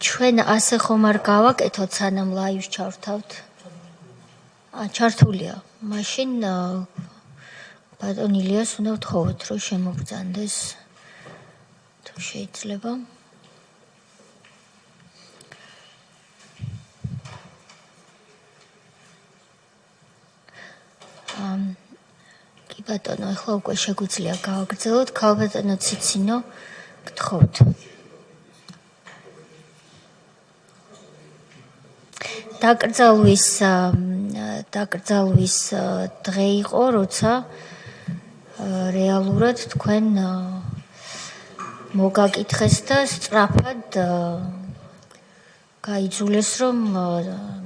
ჩვენ ასე ხომ არ გავაკეთოთ, სანამ ლაივს ჩავრთავთ? ჩართულია. მაშინ ბატონ ილიას უნდა ვთხოვოთ, რომ შემოგბრძანდეს. თუ შეიძლება. კი ბატონო, ახლა უკვე შეგვიძლია გავაგრძელოთ. ქალბატონო ციცინო, გთხოვთ. დაკრძალვის დღე იყო, როცა რეალურად თქვენ მოგაკითხეს და სწრაფად გაიძულეს, რომ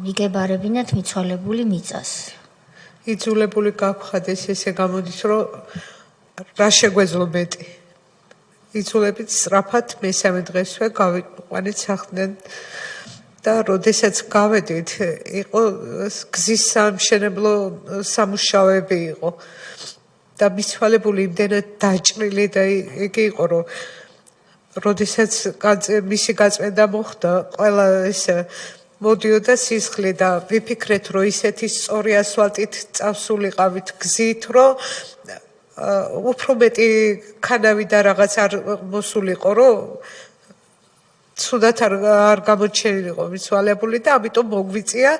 მიგებარებინათ მიცვალებული მიწას. იძულებული გავხადეს, ესე გამოდის, რომ რა შეგვეძლო მეტი. იძულებით სწრაფად მესამე დღესვე გავიყვანეთ სახლიდან და როდესაც გავედით, იყო გზის სამშენებლო სამუშაოები იყო და მიცვალებული იმდენად დაჭრილი და იგი იყო, რომ როდესაც მისი გაწმენდა მოხდა, ყველა ეს მოდიოდა სისხლი და ვიფიქრეთ, რომ ისეთი სწორი ასფალტით წავსულიყავით გზით, რომ უფრო მეტი ქანავი და რაღაც არ მოსულიყო, რომ ცუდად არ გამოჩენილიყო მიცვალებული და ამიტომ მოგვიწია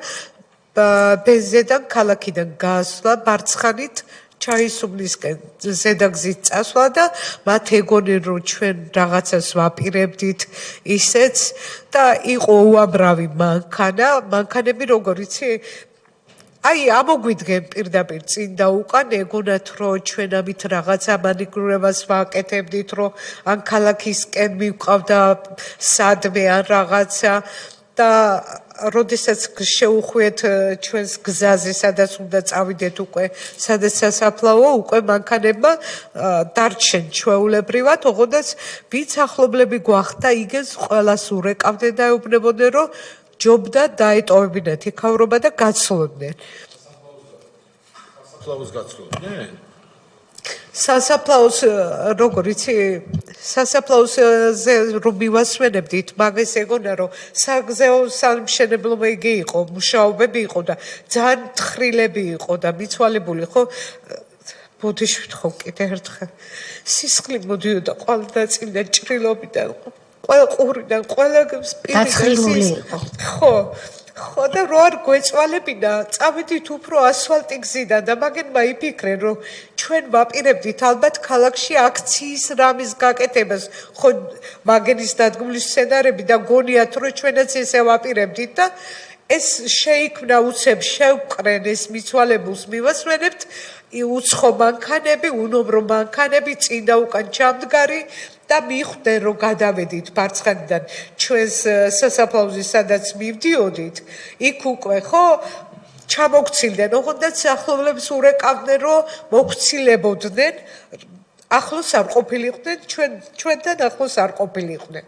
ბენზედან ქალაქიდან გასვლა ბარცხანით ჩაისუბლისკენ ზედაგზით წასვლა და მათ ეგონენ, რომ ჩვენ რაღაცას ვაპირებდით ისეც და იყო უამრავი მანქანები, როგორ იცი? აი, ამოგვიდგენ პირდაპირ წინ და უკან ეგონათ, რომ ჩვენ ამით რაღაცა მანიგრირებას ვაკეთებდით, რომ ან ქალაქისკენ მივყავდა სადმე ან რაღაცა და როდესაც შეუხვიეთ ჩვენს გზაზე, სადაც უნდა წავიდეთ უკვე, სადაც სასაფლაოა, უკვე მანქანებმა დარჩენ ჩვეულებრივად, ოღონდაც ვინც ახლობლები გვახდა, იგენს ყველას ურეკავდნენ და ეუბნებოდნენ, რომ ჯობდა დაეტოვებინათ იქავრობა და გაცლოდნენ. სასაფლაოს გაცლოდნენ? სასაფლაოს, როგორ იცი, სასაფლაოზე რომ მივასვენებდით, მაგას ეგონა, რომ საგზაო სამშენებლო იგი იყო, მუშაობები იყო და ძალიან თხრილები იყო და მიცვალებული, ხო? ბოდიში ვთხოვ კიდე ერთხელ. სისხლი მოდიოდა ყველა ნაწილიდან, ჭრილობიდან, ყველა ყურიდან, ყველა დაცხრილული იყო. ხო და რო არ გვეწვალებინა, წავედით უფრო ასფალტი გზიდან და მაგენმა იფიქრენ, რომ ჩვენ ვაპირებდით ალბათ ქალაქში აქციის რამის გაკეთებას, ხო მაგენის დადგმული სცენარები და გონიათ, რომ ჩვენაც ესე ვაპირებდით და ეს შეიქმნა უცებ შევკრენ ეს მიცვალებულს მივასვენებთ უცხო მანქანები, უნომრო მანქანები, წინ და უკან ჩამდგარი და მიხვდნენ, რომ გადავედით ბარცხანიდან ჩვენს სასაფლაოზე, სადაც მივდიოდით, იქ უკვე ხო ჩამოგცილდნენ, ოღონდაც ახლობლებს ურეკავდნენ, რომ მოგცილებოდნენ, ახლოს არ ყოფილიყვნენ, ჩვენთან ახლოს არ ყოფილიყვნენ.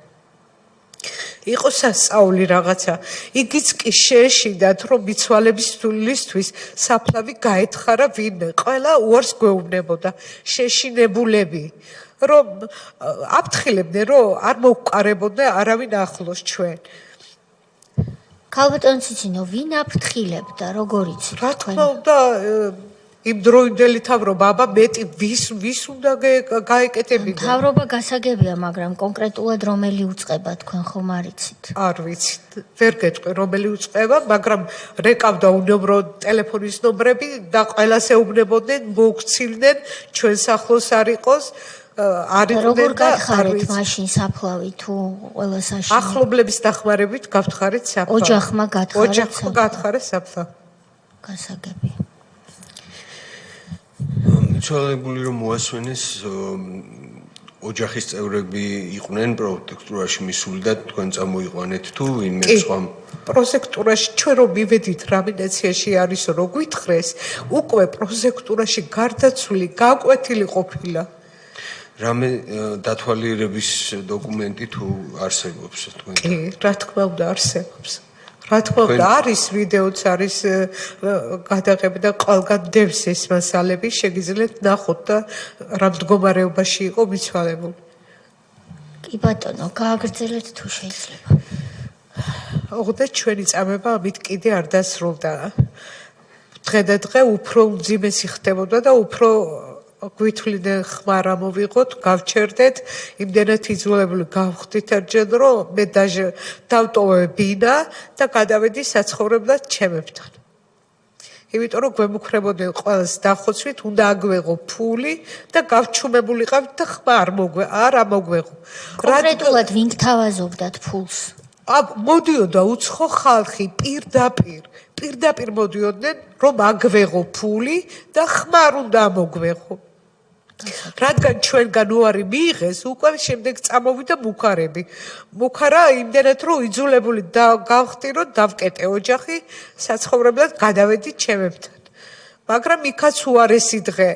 იყო სასწაული რაღაცა. იგიც კი შეეშინდათ, რომ მიცვალებისთვისთვის საფლავი გაეთხარა ვინმე. ყველა უარს გვეუბნებოდა, შეშინებულები. რომ აფრთხილებდნენ, რომ არ მოვყარებოდნენ არავინ ახლოს ჩვენ. ქალბატონ ციცინო, ვინ აფრთხილებდა, როგორ იცით? რა თქმა უნდა, იმ დროინდელი თავრობა, აბა მეტი ვის უნდა გაეკეთებინა? თავრობა გასაგებია, მაგრამ კონკრეტულად რომელი უწყება თქვენ ხომ არ იცით? არ ვიცით, ვერ გეტყვი რომელი უწყება, მაგრამ რეკავდა უნებრო ტელეფონის ნომრები და ყველას ეუბნებოდნენ, მოგცილდნენ, ჩვენს ახლოს არ იყოს. როგორ გაიხარეთ მაშინ საფლავი თუ ყველა საშინელი? ახლობლების დახმარებით გავთხარეთ საფლავი. ოჯახმა გათხარეს საფლავი. გასაგებია. მიცვალებული რომ მოასვენეს ოჯახის წევრები იყვნენ პროექტურაში მისული და თქვენ წამოიყვანეთ თუ ვინმე სხვა? პროექტურაში ჩვენ რომ მივედით რამინაციაში არის რო გვითხრეს, უკვე პროექტურაში გარდაცვლილი გაკვეთილი ყოფილა. რამე დათვალიერების დოკუმენტი თუ არსებობს თქვენ? კი, რა თქმა უნდა არსებობს. რა თქმა უნდა არის ვიდეოც არის გადაღები და ყველგან დევს ეს მასალები, შეგიძლიათ ნახოთ და რა მდგომარეობაში იყო მიცვალებული. კი ბატონო, გააგრძელეთ თუ შეიძლება. ოღონდ ჩვენი წამება ამით კიდე არ დასრულდა. დღე უფრო უმძიმესი ხდებოდა და უფრო გვითვლიდან ხმარ ამოვიღოთ, გავჩერდეთ, იმდენად იძულებული გავხდით ერთჯერ, რომ მე დავტოვე ბინა და გადავედი საცხოვრებლად ჩემებთან. იმიტომ რომ გვემუქრებოდნენ ყველას დახოცვით, უნდა აგვეღო ფული და გავჩუმებულიყავით და ხმა არ ამოგვეღო. კონკრეტულად ვინ გთავაზობდათ ფულს? მოდიოდა უცხო ხალხი პირდაპირ მოდიოდნენ, რომ აგვეღო ფული და ხმა არ უნდა ამოგვეღო. რადგან ჩვენგან უარი მიიღეს, უკვე შემდეგ წამოვიდა მუქარები. მუქარა იმდენად რომ იძულებული გავხდი, რომ დავკეტე ოჯახი, საცხოვრებლად გადავედი ჩემებთან. მაგრამ იქაც უარესი დღე,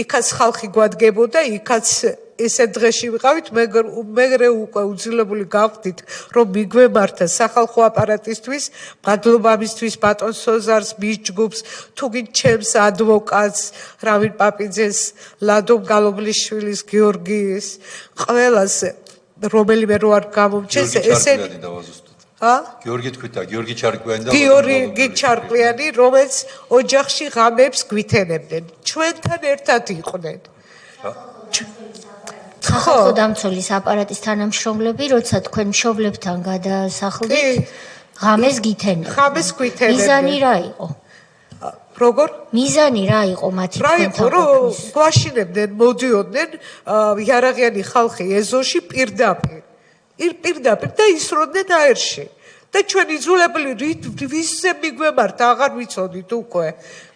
იქაც ხალხი გვადგებოდა, იქაც ესე დღეში ვიყავით, მეგრე უკვე უძილებული გავხდით, რომ მიგვემართა სახალხო აპარატისთვის, მადლობა მისთვის ბატონ სოზარს, მის ჯგუფს, თუ გინდ ჩემს ადვოკატს, რავინ პაპიძეს, ლადო გალობლიშვილის, გიორგის, ყველას, რომელიმე რო არ გამომჩეს, ესე გიორგი თქვითა, გიორგი ჩარკვიანი და გიორგი ჩარკვიანი, რომელიც ოჯახში ღამეებს გვითენებდნენ, ჩვენთან ერთად იყვნენ. სახალხო დამცველის აპარატის თანამშრომლები, როცა თქვენ მშობლებთან გადასახლდით, ღამეს გითენებდნენ. ღამეს გვითენებდნენ. მიზანი რა იყო? როგორ? მიზანი რა იყო მათი რა იყო, რომ გვაშინებდნენ, მოდიოდნენ იარაღიანი ხალხი ეზოში პირდაპირ და ისროდნენ აერში. და ჩვენ იძულებული ვიზზე მიგვემართა, აღარ ვიცოდით უკვე.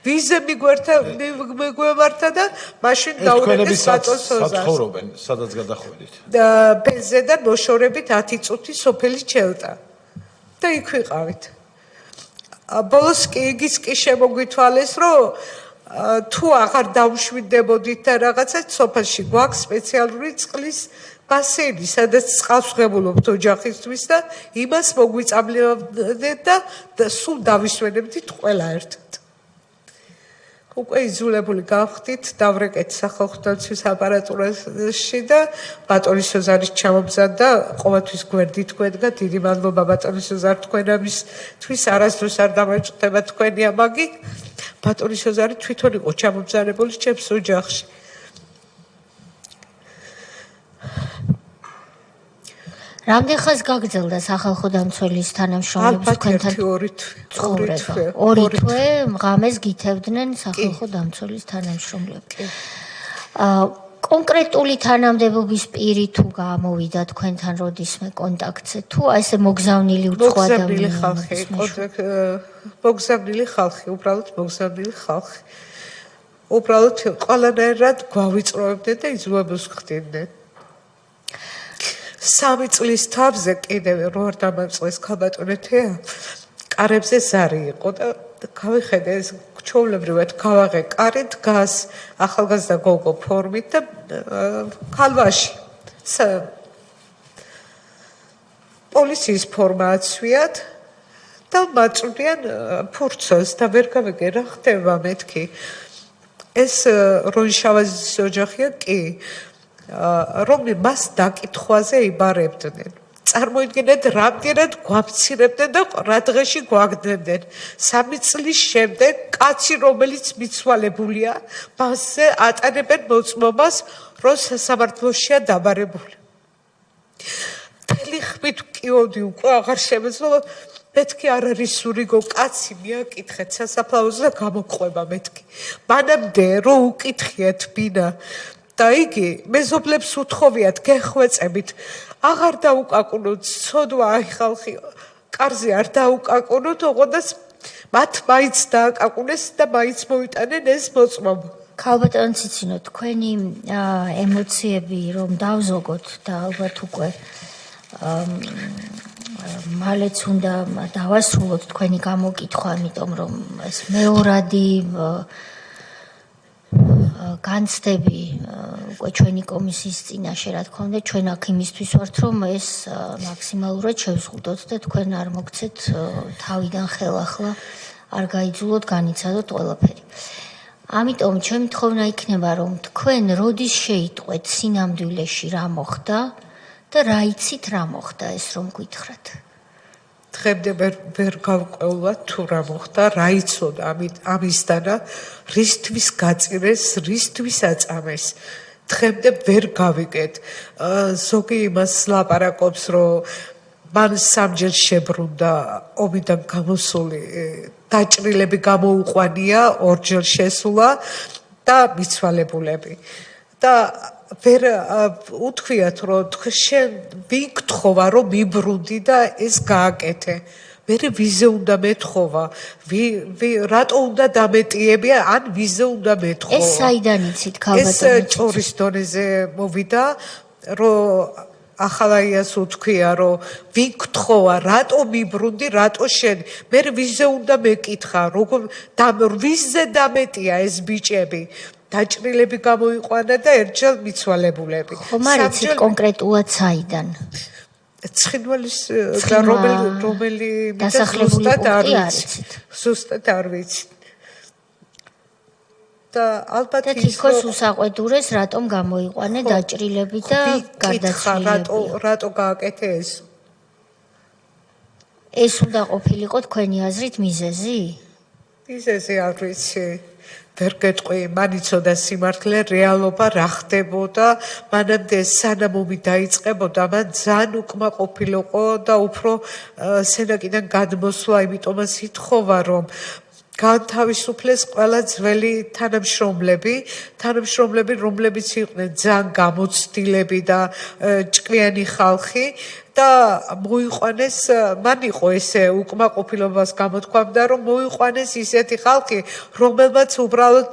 ვიზზე მიგვემართა და მაშინ დაუდგეს ბატონ სოზარს. საცხოვრობენ, სადაც გადახვედით. პენზედან მოშორებით 10 წუთი სოფელი ჩელტა. და იქ ვიყავით. ბოლოს იგიც კი შემოგვითვალეს, რომ თუ აღარ დავშვიდებოდით და რაღაცა სოფელში გვაქვს სპეციალური წყლის ბასეინი, სადაც წყალს ვღებულობთ ოჯახისთვის და იმას მოგვიწამლებდეთ და სულ დავისვენებდით ყველა ერთად. უკვე იძულებული გავხდით, დავრეკეთ სახალხო დამცველის აპარატურაში და ბატონი სოზარის ჩამობზანდა, ყოველთვის გვერდით გვედგა, დიდი მადლობა ბატონი სოზარ თქვენებისთვის, არასდროს არ დამეწყვეტება თქვენი ამაგი. ბატონი სოზარი თვითონ იყო ჩამობზანებული ჩემს ოჯახში. რამდენ ხანს გაგრძელდა სახალხო დამცველის თანამშრომლების თქვენთან ცხოვრება? 2 თვე ღამეს გითევდნენ სახალხო დამცველის თანამშრომლები. კონკრეტული თანამდებობის პირი თუ გამოვიდა თქვენთან როდისმე კონტაქტზე, თუ ესე მოგზავნილი უცხო ადამიანი მოგზავნილი ხალხი, უბრალოდ მოგზავნილი ხალხი. უბრალოდ ყველანაირად გვავიწროებდნენ და იძულებულს ხდიდნენ. 3 წლის თავზე კიდევ რო არ დამამწყეს ქალბატონეთია, კარებზე ზარი იყო და გავიხედე ეს ჩვეულებრივად გავაღე კარი დგას ახალგაზრდა გოგო ფორმით და ქალვაში. პოლიციის ფორმა აცვიათ და მაწვდიან ფურცელს და ვერ გავიგე რა ხდება მეთქი. ეს რონშავაზის ოჯახია კი. რომ მას დაკითხვაზე იბარებდნენ. წარმოიდგინეთ, რამდენად გვამცირებდნენ და რა დღეში გვაგდებდნენ. 3 წლის შემდეგ კაცი, რომელიც მიცვალებულია, მასზე ატანებენ მოწმობას, რომ სასამართლოშია დაბარებული. მთელი ხმით ვკიოდი, უკვე აღარ შემეძლო, მეთქი არ არის სურიგო კაცი, მიაკითხეთ სასაფლაოზე და გამოყვება მეთქი. მანამდე რომ უკითხიათ ბინა და იგი მეზობლებს უთხოვიათ გეხვეწებით, აღარ დაუკაკუნოთ, ცოდვა აი ხალხი კარზე არ დაუკაკუნოთ, ოღონდ მათ მაინც დააკაკუნეს და მაინც მოიტანენ ეს მოწმობა. ქალბატონ ციცინო, თქვენი ემოციები რომ დავზოგოთ და ალბათ უკვე მალეც უნდა დავასრულოთ თქვენი გამოკითხვა, იმიტომ რომ ეს მეორადი განცდები უკვე ჩვენი კომისიის წინაშე, რა თქმა უნდა, ჩვენ აქ იმისთვის ვართ, რომ ეს მაქსიმალურად შევზღუდოთ და თქვენ არ მოგცეთ თავიდან ხელახლა, არ გაიძულოთ, განიცადოთ ყველაფერი. ამიტომ ჩემი თხოვნა იქნება, რომ თქვენ როდის შეიტყვეთ სინამდვილეში რა მოხდა და რა იცით რა მოხდა ეს რომ გითხრათ. დღემდე ვერ გავყევლა თუ რა მოხდა, რა იცოდა ამისთან, რისთვის გაწირეს, რისთვის აწამეს. დღემდე ვერ გავიგეთ. ზოგი იმას ლაპარაკობს, რომ მან სამჯერ შებრუნდა ომიდან გამოსული დაჭრილები გამოუყვანია, ორჯერ შესულა და მიცვალებულები. და ვერ უთქვიათ, რომ შენ ვინ გთხოვა, რომ მიბრუნდი და ეს გააკეთე. მერე ვიზე უნდა მეთხოვა, რატო უნდა დამეტიებია, ან ვიზე უნდა მეთხოვა. ეს საიდან იცით, ქალბატონო? ეს ჭორის დონეზე მოვიდა, რომ ახალაიას უთქვია, რომ ვინ გთხოვა, რატო მიბრუნდი, რატო შენ. მერე ვიზე უნდა მეკითხა, როგორ ვიზე დამეტია ეს ბიჭები. დაჭრილები გამოიყვანა და ერთჯერ მიცვალებულები. ხომ არ იცით კონკრეტულად საიდან? ცხინვალის და რომელი დასახლებული პუნქტი არ იცით? ზუსტად არ ვიცი. და ალბათ და თითქოს უსაყვედურეს რატომ გამოიყვანე დაჭრილები და გარდაცვლილები? რატო გააკეთე ეს? ეს უნდა ყოფილიყო თქვენი აზრით მიზეზი? მიზეზი არ ვიცი. ვერ გეტყვი, მან იცოდა სიმართლე, რეალობა რა ხდებოდა, მანამდე სანამ ომი დაიწყებოდა, მან ძალიან უკმაყოფილიყო და უფრო სენაკიდან გადმოსვლა, იმიტომაც ითხოვა, რომ განთავისუფლეს ყველა ძველი თანამშრომლები, რომლებიც იყვნენ ძალიან გამოცდილები და ჭკვიანი ხალხი და მოიყვანეს, მან იყო ესე უკმაყოფილებას გამოთქვამდა, რომ მოიყვანეს ისეთი ხალხი, რომელმაც უბრალოდ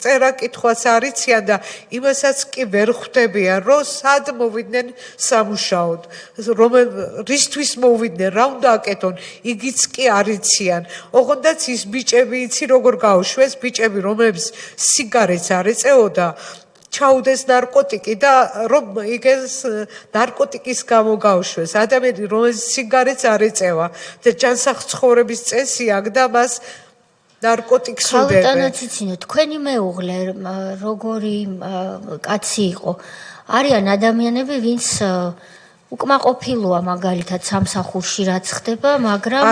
წერა-კითხვას არ იციან და იმასაც კი ვერ ხვდებიან, რომ სად მოვიდნენ სამუშაოდ, რისთვის მოვიდნენ, რა უნდა აკეთონ, იგიც კი არ იციან. ოღონდაც ის ბიჭები იცი როგორ გაუშვეს, ბიჭები, რომლებიც სიგარეტს არ ეწეოდა, ჩაუდეს ნარკოტიკი და რომ იგეს ნარკოტიკის გამო გაუშვეს. ადამიანი, რომელიც სიგარეტს არ ეწევა და ჯანსაღწხოვრების წესი აქვს და მას ნარკოტიკს უდევენ. ქალბატონო ციცინო, თქვენი მეუღლე როგორი კაცი იყო? არიან ადამიანები, ვინც უკმაყოფილოა მაგალითად სამსახურში რაც ხდება, მაგრამ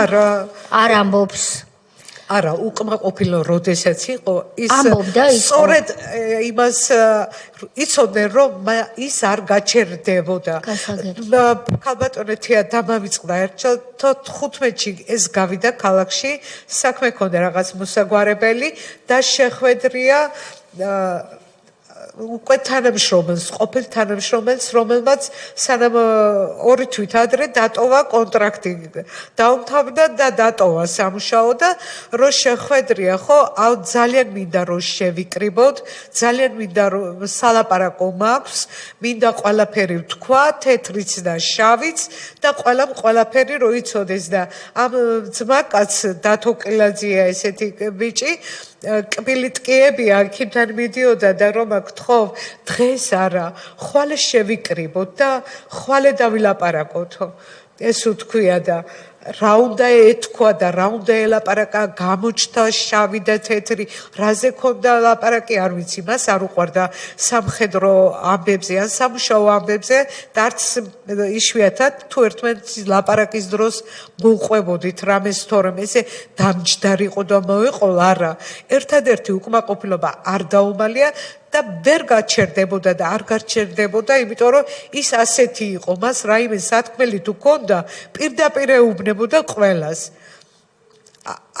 არ ამბობს. არა, უკმაყოფილო როდესაც იყო, ის სწორედ იმას იცოდნენ, რომ ის არ გაჩერდებოდა. ქალბატონეთია დამავიწყდა ერთჯერ 15-ში ეს გავიდა ქალაქში, საქმე ქონდა რაღაც მოსაგვარებელი და შეხვედრია უკვე თანამშრომელს, ყოფილ თანამშრომელს, რომელმაც სანამ 2 თვით ადრე დატოვა კონტრაქტი. დაუმთავრდა და დატოვა სამუშაო და რო შეხვედრია, ხო, ძალიან მინდა რომ შევიკრიბოთ, ძალიან მინდა რომ სალაპარაკო მაქვს, მინდა ყველაფერი ვთქვა, თეთრიც და შავიც და ყველაფერი რო იცოდეს და ამ ძმაკაც დათოკილაძია ესეთი ბიჭი კბილი ტკიებია, აქედან მიდიოდა და რომ გთხოვ, დღეს არა, ხვალე შევიკრიბოთ და ხვალე დავილაპარაკოთო. ეს უთქვია და რა უნდა ეთქვა და რა უნდა ელაპარაკა, გამოჩნდა შავი და თეთრი, რაზე ქონდა ლაპარაკი, არ ვიცი, მას არ უყვარდა სამხედრო ამბებზე ან სამუშაო ამბებზე და არც იშვიათად თუ ერთმანეთის ლაპარაკის დროს მოუყვებოდით რამეს თორემ ესე დამჯდარიყო და მოეყოლა, არა, ერთადერთი უკმაყოფილობა არ დაუმალია და ვერ გაჩერდებოდა და არ გაჩერდებოდა, იმიტომ რომ ის ასეთი იყო, მას რაიმე სათქმელი თუ ქონდა, პირდაპირ ეუბნებოდა ყველას.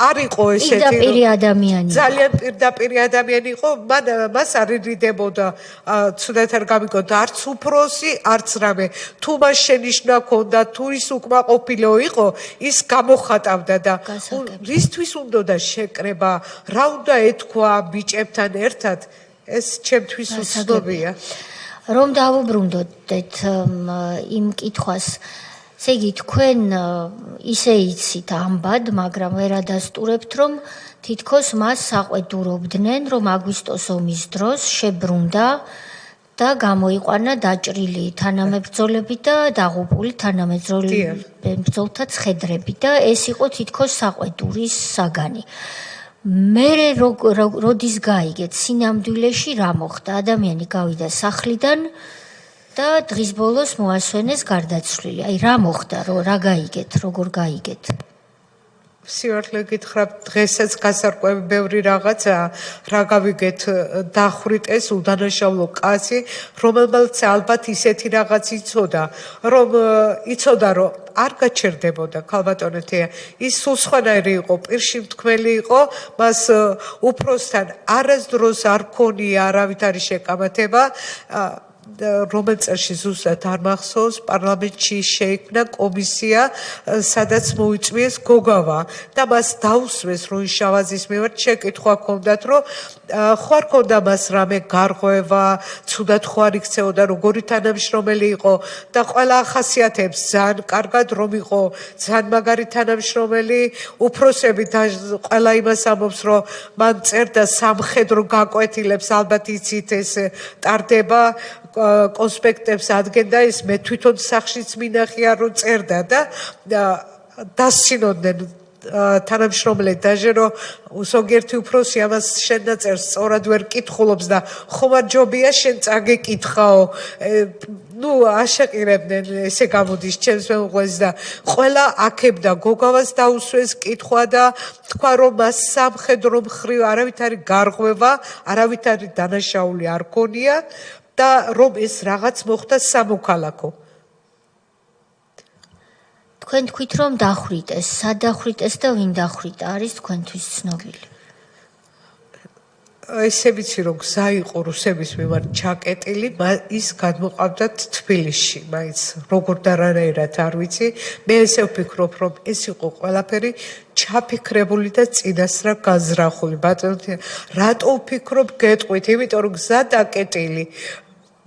არ იყო ესეთი პირდაპირ ადამიანი. ძალიან პირდაპირ ადამიანი იყო, მას არ ერიდებოდა, ცუდად არ გამიგოთ, არც უფროსი, არც რამე. თუ მას შენიშვნა ქონდა, თუ ის უკმაყოფილო იყო, ის გამოხატავდა და რისთვის უნდა შეკრება, რა უნდა ეთქვა ბიჭებთან ერთად, ეს ჩემთვის უცნობია. რომ დავუბრუნდეთ იმ კითხვას, ესე იგი თქვენ ისე იცით ამბად, მაგრამ ვერ ადასტურებთ, რომ თითქოს მას საყვედურობდნენ, რომ აგვისტოს ომის დროს შებრუნდა და გამოიყვანა დაჭრილი თანამებრძოლები და დაღუპული თანამებრძოლთა ცხედრები და ეს იყო თითქოს საყვედურის საგანი. მერე როდის გაიგეთ სინამდვილეში რა მოხდა? ადამიანი გავიდა სახლიდან და დღის ბოლოს მოასვენეს გარდაცვლილი. აი რა მოხდა, რა გაიგეთ, როგორ გაიგეთ? სიوارლე გითხრათ დღესაც გასარკვევი ბევრი რაღაცა რა გავიგეთ დახვრიტეს უდანაშაულო კაცი რომელმაც ალბათ ისეთი რაღაც იცოდა რომ არ გაჩერდებოდა ქალბატონეთია ის სულ სხვანაირი იყო პირში მთქმელი იყო მას უფროსთან არასდროს არ ქონია არავითარი შეკამათება რომელ წელში ზუსტად არ მახსოვს პარლამენტში შეიქმნა კომისია სადაც მოიწვიეს გოგავა და მას დაუსვეს რომ შავაზის მიმართ შეკითხვა ჰქონდათ რომ ხوار ქონდა მას რამე გარღვევა ცუდად ხوار იქცეოდა როგორი თანამშრომელი იყო და ყველა ახასიათებს ძალიან კარგად რომ იყო ძალიან მაგარი თანამშრომელი უფროსები და ყველა იმას ამბობს რომ მან წერდა სამხედრო გაკვეთილებს ალბათ იცით ეს ტარდება კონსპექტებს ადგენდა ეს მე თვითონ სახშიც მინახია რომ წერდა და დასცინოდნენ თანამშრომლები დაჟე რომ ზოგიერთი უფროსი ამას შენ დაწერს სწორად ვერ კითხულობს და ხომ არ ჯობია შენ წაგეკითხაო ნუ აშეყირებდნენ ესე გამოდის ჩემს მეუღლეს და ყველა აქებდა გოგავას დაუსვეს კითხვა და თქვა რომ მას სამხედრო მხრივ არავითარი გარღვევა არავითარი დანაშაული არ ქონია და რომ ეს რაღაც მოხდა სამოქალაქო თქვენ თქვით რომ დახვრიტეს, სად დახვრიტეს და ვინ დახვრიტა, არის თქვენთვის ცნობილი. ესე ვიცი რომ გზა იყო რუსების მიმართ ჩაკეტილი, ის გადმოყავდათ თბილისში, მაინც როგორ და რანაირად არ ვიცი. მე ესე ვფიქრობ რომ ეს იყო ყველაფერი ჩაფიქრებული და წინასწარ გაზრახული. ბატონო, რატო ვფიქრობ გეტყვით, იმიტომ რომ გზა დაკეტილი.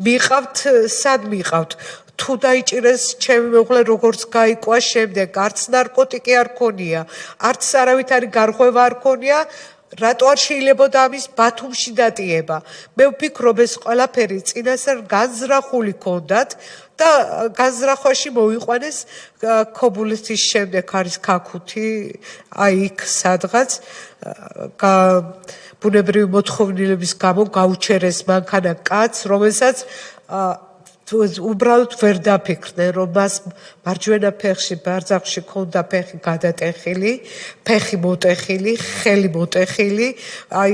მიყავთ, სად მიყავთ? თუ დაიჭირეს ჩემი მეუღლე როგორც გაიკვა შემდეგ, არც ნარკოტიკი არ ქონია, არც არავითარი გარღვევა არ ქონია, რატო არ შეიძლებოდა ამის ბათუმში დატიება? მე ვფიქრობ ეს ყველაფერი წინასწარ განზრახული ქონდათ და განზრახვაში მოიყვანეს ქობულეთის შემდეგ არის ქაქუთი, აი იქ სადღაც ბუნებრივი მოთხოვნილების გამო გაუჩერეს მანქანა კაცს, რომელსაც უბრალოდ ვერ დაფიქრდნენ რომ მას მარჯვენა ფეხში ბარძახში ქონდა ფეხი გადატეხილი, ფეხი მოტეხილი, ხელი მოტეხილი, აი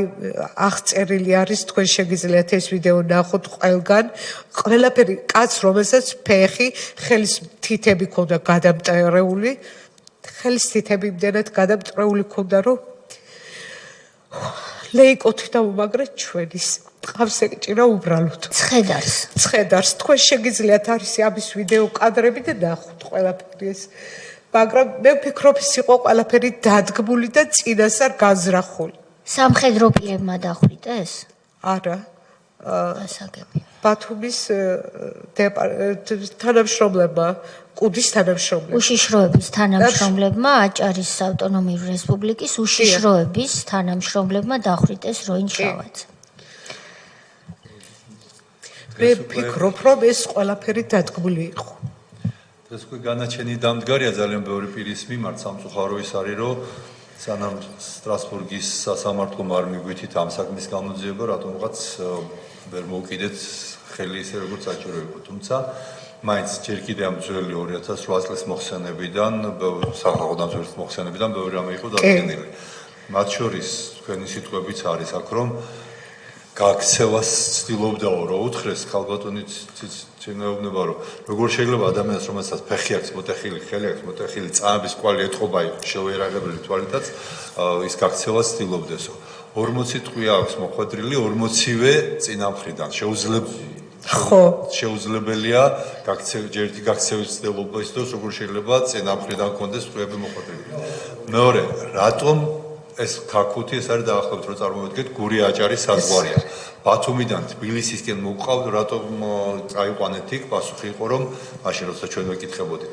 აღწერილი არის თქვენ შეგიძლიათ ეს ვიდეო ნახოთ ყველგან, ყველაფერი კაცს რომელსაც ფეხი, ხელის თითები ქონდა გადამტრეული, ხელის თითები იმდენად გადამტრეული ქონდა რომ ლეიკოთი დაუმაგრეთ ჩვენის ყავს ეკჭირა უბრალოდ ცხედარს თქვენ შეგიძლიათ არის ამის ვიდეო კადრები და ნახოთ ყველაფერი ეს მაგრამ მე ვფიქრობ ის იყო ყველაფერი დადგმული და წინასწარ განზრახული სამხედრო პირებმა დახვრიტეს? არა ასაგები ბათუმის თანამშრომლებმა კუდის თანამშრომლებმა უშიშროების თანამშრომლებმა აჭარის ავტონომიური რესპუბლიკის უშიშროების თანამშრომლებმა დახვრიტეს როინ შავაძე მე ვფიქრობ რომ ეს ყველაფერი დადგმული იყო ეს უკვე განაჩენი დამდგარია ძალიან ბევრი პირის მიმართ სამწუხარო ის არის რომ სანამ სტრასბურგის სასამართლომ არ მიგვითით ამ საქმის გამოძიება რატომღაც ვერ მოვკიდეთ ხელი ისე როგორც საჭირო იყო თუმცა მაინც ჯერ კიდე ამ ძველი 2008 წლის მოხსენებიდან სახალხო დამცველის მოხსენებიდან ბევრი რამე იყო დადგენილი მათ შორის თქვენი სიტყვებიც არის აქ რომ გაქცევას ცდილობდაო რომ უთხრეს ქალბატონიც ცინეუბნება რომ როგორ შეიძლება ადამიანს რომელსაც ფეხი აქვს მოტეხილი, ხელი აქვს მოტეხილი, წამების კვალი ეთყობა შევერაგებელი თვალითაც ის გაქცევას ცდილობდესო 40 ტყვია აქვს მოხვედრილი 40-ვე წინამხრიდან შეუძლებელია ჯერჯერობით გაქცევის ცდილობა ის დროს როგორ შეიძლება წინამხრიდან კონდეს ტყვიები მოხვედრილი მეორე რატომ ეს ქაქუთი ეს არის დაახლოებით რომ წარმოვიდგეთ გური აჭარის საზღვარია ბათუმიდან თბილისისკენ მოვყავთ რატომ წაიყვანეთ იქ პასუხი იყო რომ მაშინ როცა ჩვენ ვეკითხებოდით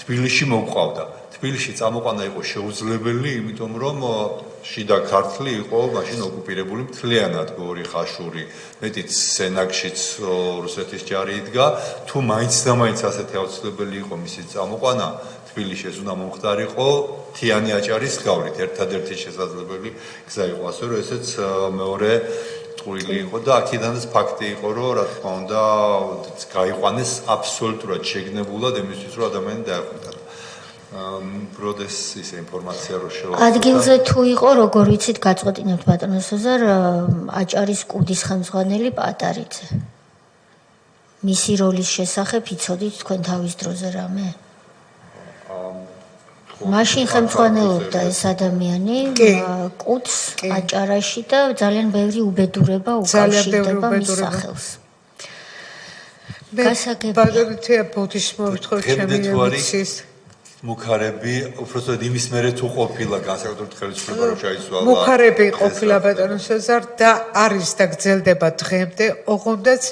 თბილისში მოვყავდა თბილისში წამოყვანა იყო შეუძლებელი იმიტომ რომ შიდა ქართლი იყო მაშინ ოკუპირებული მთლიანად გორი ხაშური მეტიც სენაკშიც რუსეთის ჯარი იდგა თუ მაინც და მაინც ასეთი აუცილებელი იყო მისი წამოყვანა თბილისში ეს უნდა მომხდარიყო თიანი აჭარის გავლით ერთადერთი შესაძლებელი გზა იყო ასე რომ ესეც მეორე მორთული იყო და აქედანაც ფაქტი იყო, რომ რა თქმა უნდა, გაიყვანეს აბსოლუტურად შეგნებულად იმისთვის, რომ ადამიანი დაეყვიტა. როდეს ის ინფორმაცია რო შევაწყდა. ადგილზე თუ იყო, როგორ ვიცით, გაწყვეტინებთ ბატონო სოზარ, აჭარის კუდის ხელმძღვანელი პატარიძე. მისი როლის შესახებ იცოდით თქვენ თავის დროზე რამე? მაშინ ხელმძღვანელობდა ეს ადამიანი კუდს აჭარაში და ძალიან ბევრი უბედურება უკავშირდება მის სახელს. ბატონო ბოდიშმოვთხოვ ჩემი ემოციის მუქარები უბრალოდ იმის მერე თუ ყოფილა განსაკუთრებით ხელისუფლება რო შეიცვალა მუქარები ყოფილა ბატონო სეზარ და არის და გრძელდება დღემდე ოღონდაც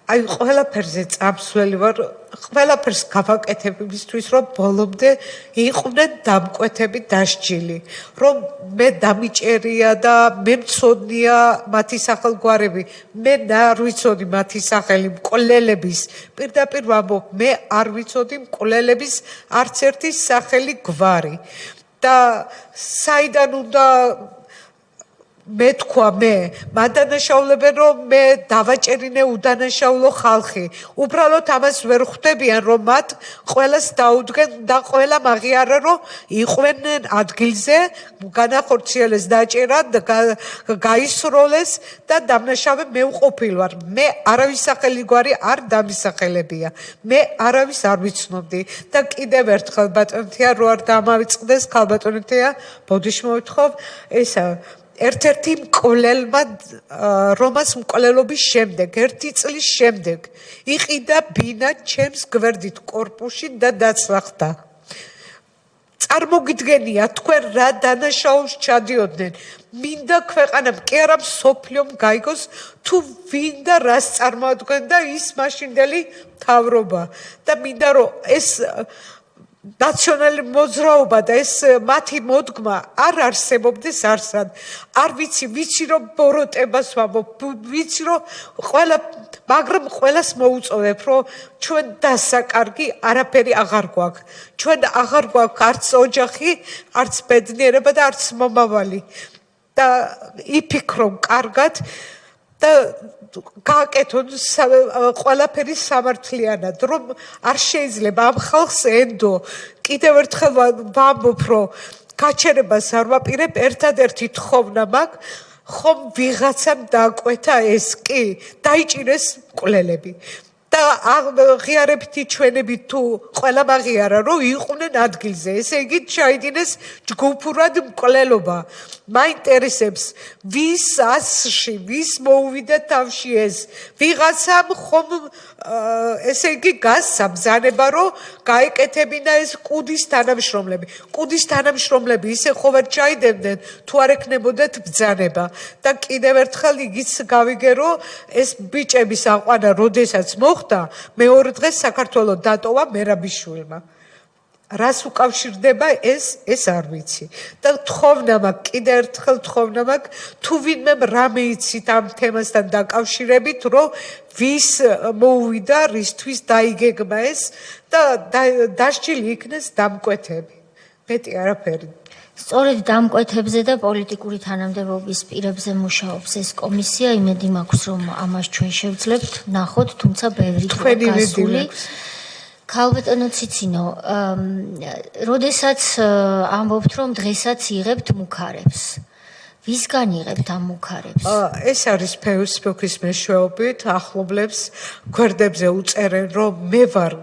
აი ყველაფერზე წამსვლელი ვარ ყველაფერს გავაკეთებ იმისთვის რომ ბოლომდე იყვნენ დამკვეთები დასჯილი რომ მე დამიჭერია და მე მწოდნია მათი სახელგვარები მე არ ვიცოდი მათი სახელი მკვლელების პირდაპირ ვამბობ მე არ ვიცოდი მკვლელების არც ერთი სახელი გვარი და საიდან უნდა მე თქვა მე მადანაშაულებენ რომ მე დავაჭერინე უდანაშაულო ხალხი უბრალოდ ამას ვერ ხვდებიან რომ მათ ყველას დაუდგენ და ყველა მაღიარა რომ იყვნენ ადგილზე განახორციელეს დაჭერა და გაისროლეს და დამნაშავე მე უყოფილ ვარ მე არავის სახელი გვარი არ დამისახელებია მე არავის არ ვიცნობდი და კიდევ ერთხელ ბატონთია რო არ დამავიწყდეს ქალბატონთია ბოდიშმოვთხოვ ესა ერთ-ერთი მკვლელმა რომას მკვლელობის შემდეგ ერთი წლის შემდეგ იყიდა ბინა ჩემს გვერდით კორპუსში და დაცლახდა წარმოგიდგენია თქვენ რა დანაშაულს ჩადიოდნენ მინდა ქვეყანამ კი არა მსოფლიომ გაიგოს თუ ვინ და რას წარმოადგენდა ის მაშინდელი მთავრობა და მინდა რომ ეს ნაციონალური მოძრაობა და ეს მათი მოდგმა არ არსებობდეს არსად არ ვიცი რომ ბოროტებას ვამბობ ვიცი რომ ყველა მაგრამ ყველას მოუწოდებ რომ ჩვენ დასაკარგი არაფერი აღარ გვაქვს ჩვენ აღარ გვაქვს არც ოჯახი არც ბედნიერება და არც მომავალი და იფიქრო კარგად და გააკეთონ ყველაფერი სამართლიანად რომ არ შეიძლება ამ ხალხს ენდო კიდევ ერთხელ ვამბობ რომ გაჩერებას არ ვაპირებ ერთადერთი თხოვნა მაქვს ხომ ვიღაცამ დააკვეთა ეს კი დაიჭირეს მკვლელები და აღიარებითი ჩვენები თუ ყველა მაღიარა რომ იყვნენ ადგილზე ესე იგი ჩაიდინეს ჯგუფურად მკვლელობა მაინტერესებს ვის ასში ვის მოუვიდა თავში ეს ვიღაცამ ხომ ესე იგი გასცა ბრძანება რომ გაეკეთებინა ეს კუდის თანამშრომლები ისე ხო ვერ ჩაიდებდნენ თუ არ ეკნებოდათ ბრძანება და კიდევ ერთხელ იგიც გავიგე რომ ეს ბიჭების აყვანა როდესაც მოხდა მეორე დღეს საქართველოს დატოვა მერაბიშვილმა რას უკავშირდება ეს არ ვიცი და თხოვნა მაქვს კიდე ერთხელ თხოვნა მაქვს თუ ვინმე რამე იცით ამ თემასთან დაკავშირებით რომ ვის მოუვიდა რისთვის დაიგეგმა ეს და დასჯილი იქნეს დამკვეთები მეტი არაფერი სწორედ დამკვეთებზე და პოლიტიკური თანამდებობის პირებზე მუშაობს ეს კომისია იმედი მაქვს რომ ამას ჩვენ შევძლებთ ნახოთ თუმცა ბევრი დღე გასული ქალბატონო ციცინო როდესაც ამბობთ რომ დღესაც იღებთ მუქარებს ვისგან იღებთ ამ მუქარებს ეს არის ფეისბუქის მეშვეობით ახლობლებს გვერდებზე უწერენ რომ მე ვარ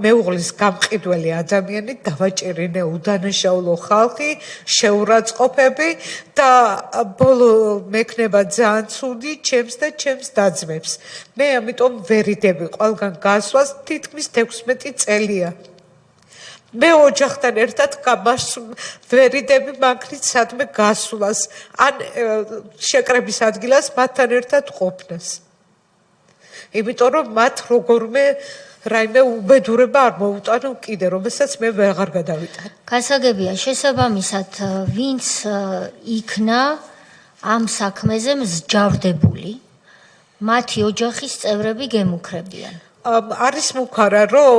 მეუღლის გამყიდველი ადამიანი დავაჭერინე უდანაშაულო ხალხი შეურაცხყოფები და ბოლო მექნება ძალიან ცუდი ჩემს და ჩემს დაძმებს მე ამიტომ ვერიდები ყველგან გასვლას თითქმის 16 წელია მე ოჯახთან ერთად ვერიდები მაგრით სადმე გასვლას ან შეკრების ადგილას მათთან ერთად ყოფნას იმიტომ რომ მათ როგორმე რაიმე უბედურება არ მოუტანო კიდე რომელსაც მე ვეღარ გადავიტან გასაგებია შესაბამისად ვინც იქნა ამ საქმეზე მსჯავრდებული მათი ოჯახის წევრები გემუქრებიან არის მუქარა რომ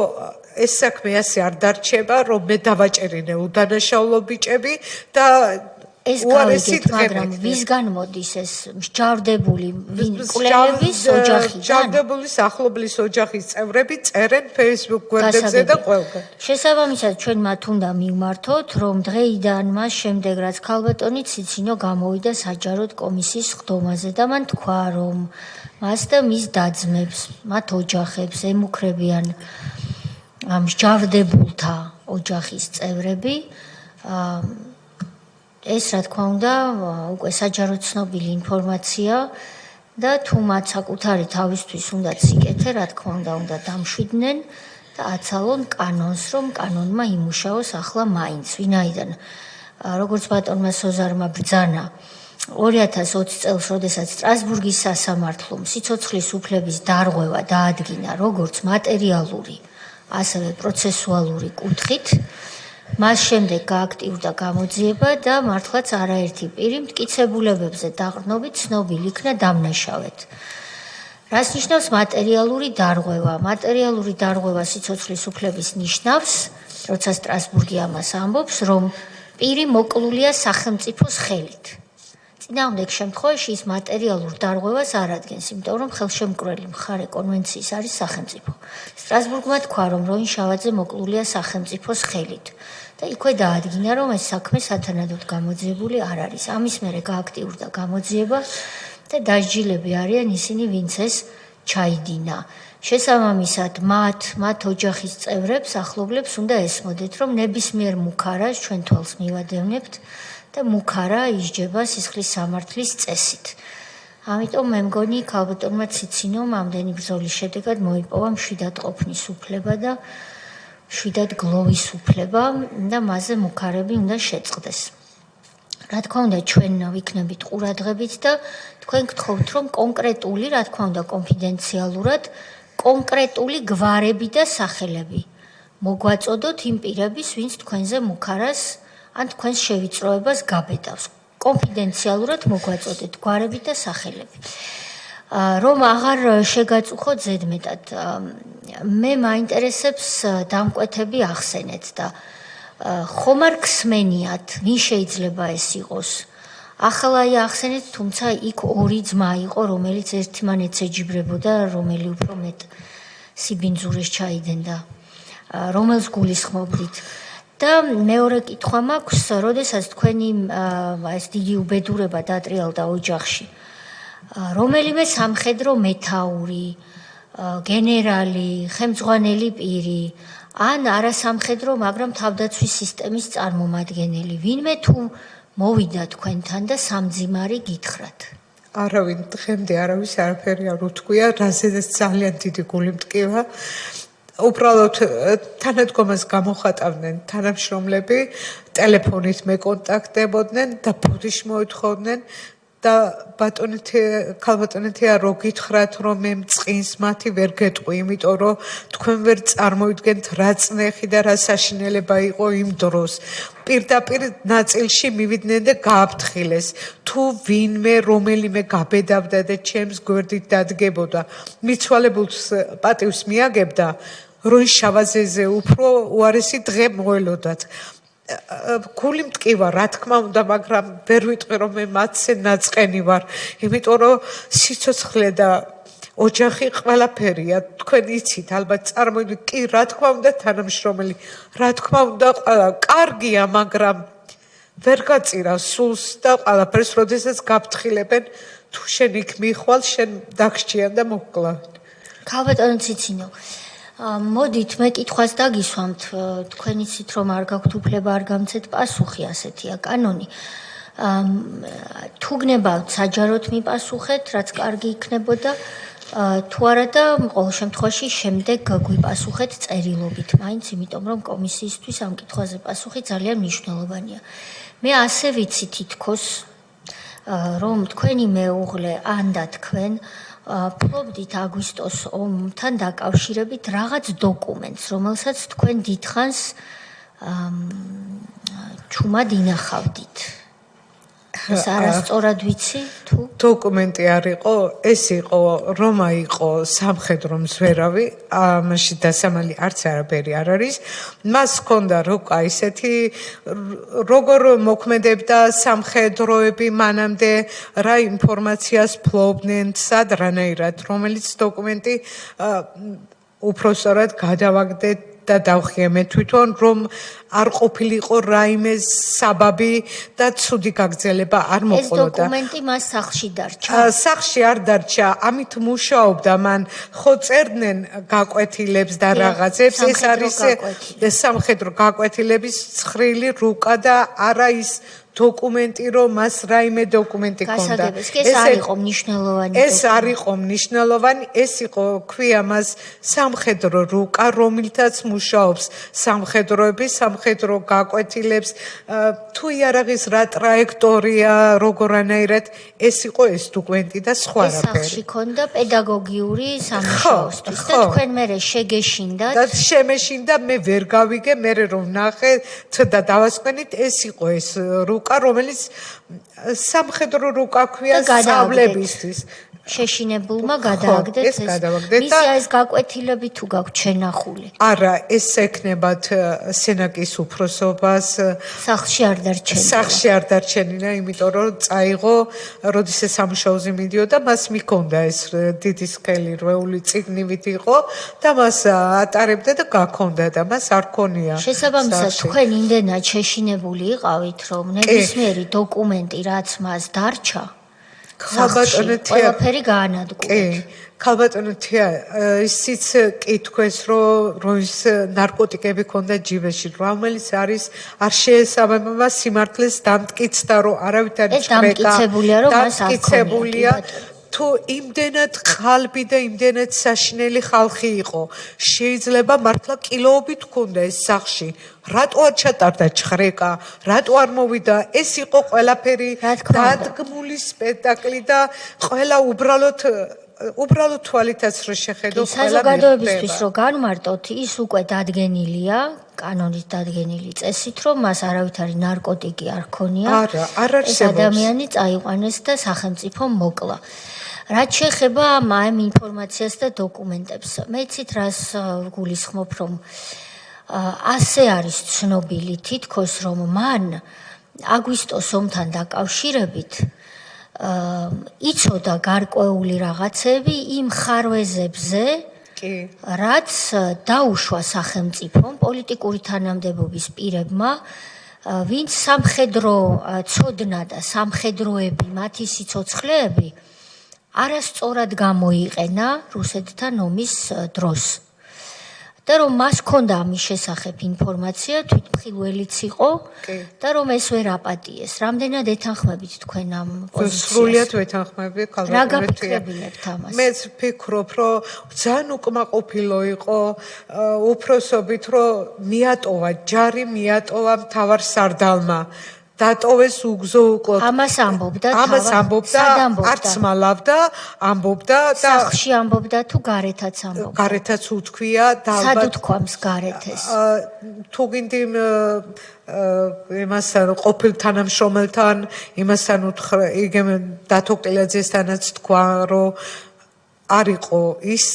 ეს საქმე ასე არ დარჩება რომ მე დავაჭერინე უდანაშაულო ბიჭები და ეს გავიგეთ, მაგრამ ვისგან მოდის ეს მსჯავრდებული კვლელების ოჯახიდან? მსჯავრდებული ახლობლის ოჯახის წევრები წერენ Facebook გვერდებზე და ყველგან. შესაბამისად, ჩვენ მათ უნდა მივმართოთ, რომ დღეიდან მას შემდეგ, რაც ქალბატონი ციცინო გამოვიდა საჯაროდ კომისიის ხდომაზე და მან თქვა, რომ მას და მის დაძმებს, მათ ოჯახებს ემუქრებიან მსჯავრდებულთა ოჯახის წევრები. ეს რა თქმა უნდა უკვე საჯაროდ ცნობილი ინფორმაცია და თუ მათ საკუთარი თავისთვის უნდა ციკეთე, რა თქმა უნდა დამშვიდნენ და აცალონ კანონს, რომ კანონმა იმუშაოს ახლა მაინც, ვინაიდან როგორც ბატონმა სოზარმა ბრძანა 2020 წელს, როდესაც სტრასბურგის სასამართლომ სიცოცხლის უფლების დარღვევა დაადგინა როგორც მატერიალური, ასევე პროცესუალური კუთხით, მას შემდეგ გააქტიურდა გამოძიება და მართლაც არაერთი პირი მტკიცებულებებზე დაყრდნობით ცნობილი იქნა დამნაშავედ. რას ნიშნავს მატერიალური დარღვევა? მატერიალური დარღვევა სიცოცხლის უფლების ნიშნავს, როცა სტრასბურგი ამას ამბობს, რომ პირი მოკლულია სახელმწიფოს ხელით. წინააღმდეგ შემთხვევაში ის მატერიალურ დარღვევას არ ადგენს, იმიტომ რომ ხელშემკვრელი მხარე კონვენციის არის სახელმწიფო. სტრასბურგმა თქვა, რომ როინშავაძე მოკლულია სახელმწიფოს ხელით. და იქვე დაადგინა, რომ ეს საქმე სათანადოდ გამოძიებული არ არის. ამის მერე გააქტიურდა გამოძიება და დასჯილები არიან ისინი, ვინც ეს ჩაიდინა. შესაბამისად, მათ ოჯახის წევრებს, ახლობლებს უნდა ესმოდეთ, რომ ნებისმიერ მუქარას ჩვენ თვალს მივადევნებთ და მუქარა ისჯება სისხლის სამართლის წესით. ამიტომ მე მგონი ქალბატონმა ციცინომ ამდენი ბრძოლის შედეგად მოიპოვა მშვიდად ყოფნის უფლება და მშვიდად გლოვის უფლება და მასზე მუქარები უნდა შეწყდეს. რა თქმა უნდა, ჩვენ ვიქნებით ყურადღებით და თქვენ გთხოვთ, რომ კონკრეტული, რა თქმა უნდა, კონფიდენციალურად, კონკრეტული გვარები და სახელები მოგვაწოდოთ იმ პირების, ვინც თქვენზე მუქარას ან თქვენს შევიწროებას გაბედავს. კონფიდენციალურად მოგვაწოდეთ გვარები და სახელები. რომ აღარ შეგაწუხოთ ზედმეტად, მე მაინტერესებს დამკვეთები ახსენეთ და ხომ არ გსმენიათ, ვინ შეიძლება ეს იყოს. ახლა ახსენეთ, თუმცა იქ ორი ძმა იყო, რომელიც ერთმანეთს ეჯიბრებოდა, რომელი უფრო მეტ სიბინძურეს ჩაიდენდა, რომელს გულისხმობდით. და მეორე კითხვა მაქვს, როდესაც თქვენი ეს დიდი უბედურება დატრიალდა ოჯახში, რომელიმე სამხედრო მეთაური, გენერალი, ხელმძღვანელი პირი, ან არასამხედრო, მაგრამ თავდაცვის სისტემის წარმომადგენელი, ვინმე თუ მოვიდა თქვენთან და სამძიმარი გითხრათ? არავინ დღემდე არავის არაფერი არ უთქვია, რაზედაც ძალიან დიდი გული მტკივა. უბრალოდ თანადგომას გამოხატავდნენ თანამშრომლები, ტელეფონით მეკონტაქტებოდნენ და ბოდიში მოითხოვდნენ და ქალბატონეთია რო გითხრათ, რომ მე მწყინს მათი ვერ გეტყვი, იმიტომ რომ თქვენ ვერ წარმოიდგენთ რა წნეხი და რა საშინელება იყო იმ დროს. პირდაპირ ნაწილში მივიდნენ და გააფრთხილეს. თუ ვინმე რომელიმე გაბედავდა და ჩემს გვერდით დადგებოდა, მიცვალებულს პატივს მიაგებდა, როინშავაძეზე უფრო უარესი დღე მოელოდათ. გული მტკივა, რა თქმა უნდა, მაგრამ ვერ ვიტყვი, რომ მე მათზე ნაწყენი ვარ, იმიტომ რომ სიცოცხლე და ოჯახი ყველაფერია. თქვენ იცით, ალბათ წარმოიდგინეთ, კი, რა თქმა უნდა, თანამშრომელი, რა თქმა უნდა, ყველა კარგია, მაგრამ ვერ გაწირა სულს და ყველაფერს, როდესაც გაფრთხილებენ, თუ შენ იქ მიხვალ, შენ დაგსჯიან და მოკკლავენ. ქალბატონო ციცინო, მოდით მე კითხვას დაგისვამთ, თქვენ იცით, რომ არ გაქვთ უფლება არ გამცეთ პასუხი, ასეთია კანონი. თუ გნებავთ საჯაროდ მიპასუხეთ, რაც კარგი იქნებოდა, თუ არა და ყოველ შემთხვევაში შემდეგ გვიპასუხეთ წერილობით, მაინც იმიტომ რომ კომისიისთვის ამ კითხვაზე პასუხი ძალიან მნიშვნელოვანია. მე ასე ვიცი თითქოს, რომ თქვენი მეუღლე ან და თქვენ ფლობდით აგვისტოს ომთან დაკავშირებით რაღაც დოკუმენტს, რომელსაც თქვენ დიდხანს ჩუმად ინახავდით. ეს არასწორად ვიცი თუ დოკუმენტი არ იყო, ეს იყო რომა იყო სამხედრო მზვერავი, ამაში დასამალი არც არაფერი არ არის. მას ჰქონდა როკა ისეთი როგორ მოქმედებდა სამხედროები მანამდე, რა ინფორმაციას ფლობდნენ, სად რანაირად, რომელიც დოკუმენტი უпроსტად გადავაგდეთ და დავხიე მე თვითონ რომ არ ყოფილიყო რაიმე საბაბი და ცუდი გაგრძელება არ მოყოლოდა. ეს დოკუმენტი მას სახლში დარჩა. სახლში არ დარჩა, ამით მუშაობდა მან, ხო წერდნენ გაკვეთილებს და რაღაცებს, ეს არის სამხედრო გაკვეთილების ცხრილი რუკა და არა ის დოკუმენტი რომ მას რაიმე დოკუმენტი ჰქონდა. ეს არ იყო მნიშვნელოვანი. ეს არ იყო მნიშვნელოვანი, ეს იყო ქვია მას სამხედრო რუკა, რომელთაც მუშაობს სამხედროები, სამხედრო გაკვეთილებს, თუ იარაღის რა ტრაექტორია, როგორანაირად, ეს იყო ეს დოკუმენტი და სხვა რაფერი. ეს სახში ქონდა პედაგოგიური სამუშაოსთვის და თქვენ მერე შეგეშინდათ. და შემეშინდა, მე ვერ გავიგე, მე რომ ნახე და დავასკვენით, ეს იყო ეს რუკა რომელიც სამხედრო რუკა ქვია სწავლებისთვის. შეშინებულმა გადააგდეთ ეს. მისი ეს გაკვეთილები თუ გაქვთ შენახული? არა, ეს ეკნებათ სენაკის უფროსობას. სახლში არ დარჩენილა. სახლში არ დარჩენილა, იმიტომ რომ წაიღო, როდესაც სამუშაოზე მიდიოდა, მას მიქონდა ეს დიდი სქელი რვეული წიგნივით იყო და მას ატარებდა და გაქონდა და მას არ ქონია. შესაბამისად, თქვენ იმდენად შეშინებული იყავით, რომ ნებისმიერი დოკუმენტი, რაც მას დარჩა, ყველაფერი გაანადგურეთ. კი, ქალბატონო თია, ისიც კითხვეს, რომ ის ნარკოტიკები ქონდა ჯიბეში, რომელიც არის არ შეესაბამება სიმართლეს დამტკიცდა, რომ არავითარი ეს დამტკიცებულია, რომ მას არ ქონია. თუ იმდენად ყალბი და იმდენად საშინელი ხალხი იყო, შეიძლება მართლა კილოობით ქონდა ეს სახში. რატო არ ჩატარდა ჩხრეკა? რატო არ მოვიდა? ეს იყო ყველაფერი დადგმული სპექტაკლი და ყველა უბრალოდ თვალითაც რო შეხედო ყველა საზოგადოებისთვის რო განმარტოთ, ის უკვე დადგენილია, კანონით დადგენილი წესით, რომ მას არავითარი ნარკოტიკი არ ქონია. არ ეს ადამიანი წაიყვანეს და სახელმწიფომ მოკლა. რაც შეეხება ამ ინფორმაციას და დოკუმენტებს, მე იცით რას გულისხმობ, რომ ასე არის ცნობილი თითქოს, რომ მან აგვისტოს ომთან დაკავშირებით იცოდა გარკვეული რაღაცები იმ ხარვეზებზე, რაც დაუშვა სახელმწიფომ პოლიტიკური თანამდებობის პირებმა, ვინც სამხედრო ცოდნა და სამხედროები, მათი სიცოცხლეები არასწორად გამოიყენა რუსეთთან ომის დროს. და რომ მას ჰქონდა ამის შესახებ ინფორმაცია, თვითმხილველიც იყო და რომ ეს ვერ აპატიეს. რამდენად ეთანხმებით თქვენ ამ პოზიციას? სრულიად ვეთანხმები, ქალბატონო. რა გაფიქრებინებთ ამას? მეც ვფიქრობ, რომ ძალიან უკმაყოფილო იყო უფროსობით, რომ მიატოვა ჯარი, მიატოვა მთავარ სარდალმა. დატოვეს უგზო უკლოდ. ამას ამბობდა, არც მალავდა, ამბობდა და სახლში ამბობდა თუ გარეთაც ამბობდა. გარეთაც უთქვია და სად უთქვამს გარეთეს? თუ გინდი იმასთან ყოფილ თანამშრომელთან, იმასთან უთხრა, იგივე დათო ყილაძესთანაც თქვა, რომ არ იყო ის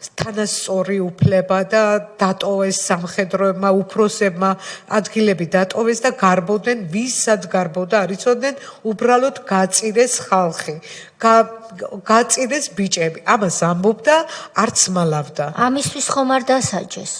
თანასწორი უფლება და დატოვეს სამხედროებმა, უფროსებმა ადგილები დატოვეს და გარბოდნენ, ვისაც გარბოდა არ იცოდნენ, უბრალოდ გაწირეს ხალხი, გაწირეს ბიჭები. ამას ამბობდა, არც მალავდა. ამისთვის ხომ არ დასაჯეს?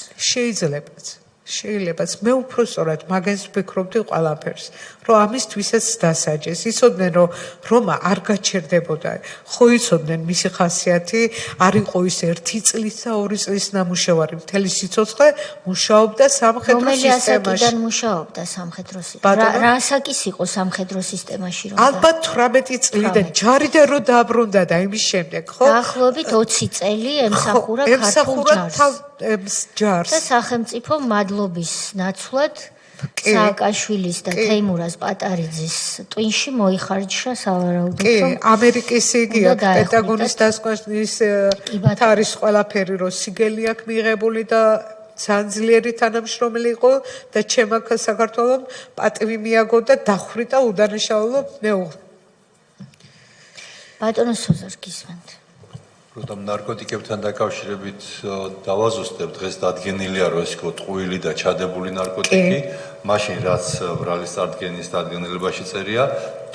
შეიძლებაც მე უпроსტად მაგას ვფიქრობდი ყველაფერს, რომ ამისთვისაც დასაჯეს. იცოდნენ, რომ რომა არ გაჩერდებოდა. ხო იცოდნენ მისი ხასიათი, არ იყო ის 1 წლის და 2 წლის ნამუშევარი, მთელი სიცოცხლე მუშაობდა სამხედრო სისტემაში. რომელი ასაკიდან მუშაობდა სამხედრო სისტემაში? რა ასაკის იყო სამხედრო სისტემაში? ალბათ 18 წლიდან ჯარიდან რო დააბრუნდა და იმის შემდეგ, ხო? დაახლოებით 20 წელი ემსახურა ქართულ ჯარს. და სახელმწიფო მადლობის ნაცვლად სააკაშვილის და თეიმურაზ პატარიძის ტვინში მოიხარჯა სავარაუდოდ, რომ ამერიკის იგია პენტაგონის დასკვნის თარის ყველაფერი რო სიგელი აქვს მიღებული და ძალიან ძლიერი თანამშრომელი იყო და ჩემ საქართველოს პატივი მიაგო და დახვრიტა უდანაშაულო მეუღლე. ბატონო სოზარ გისმენთ. როდამ ნარკოტიკებთან დაკავშირებით დავაზუსტებ დღეს დადგენილია რომ ეს იყო ტყუილი და ჩადებული ნარკოტიკი, მაშინ რაც ბრალის წარდგენის დადგენილებაში წერია,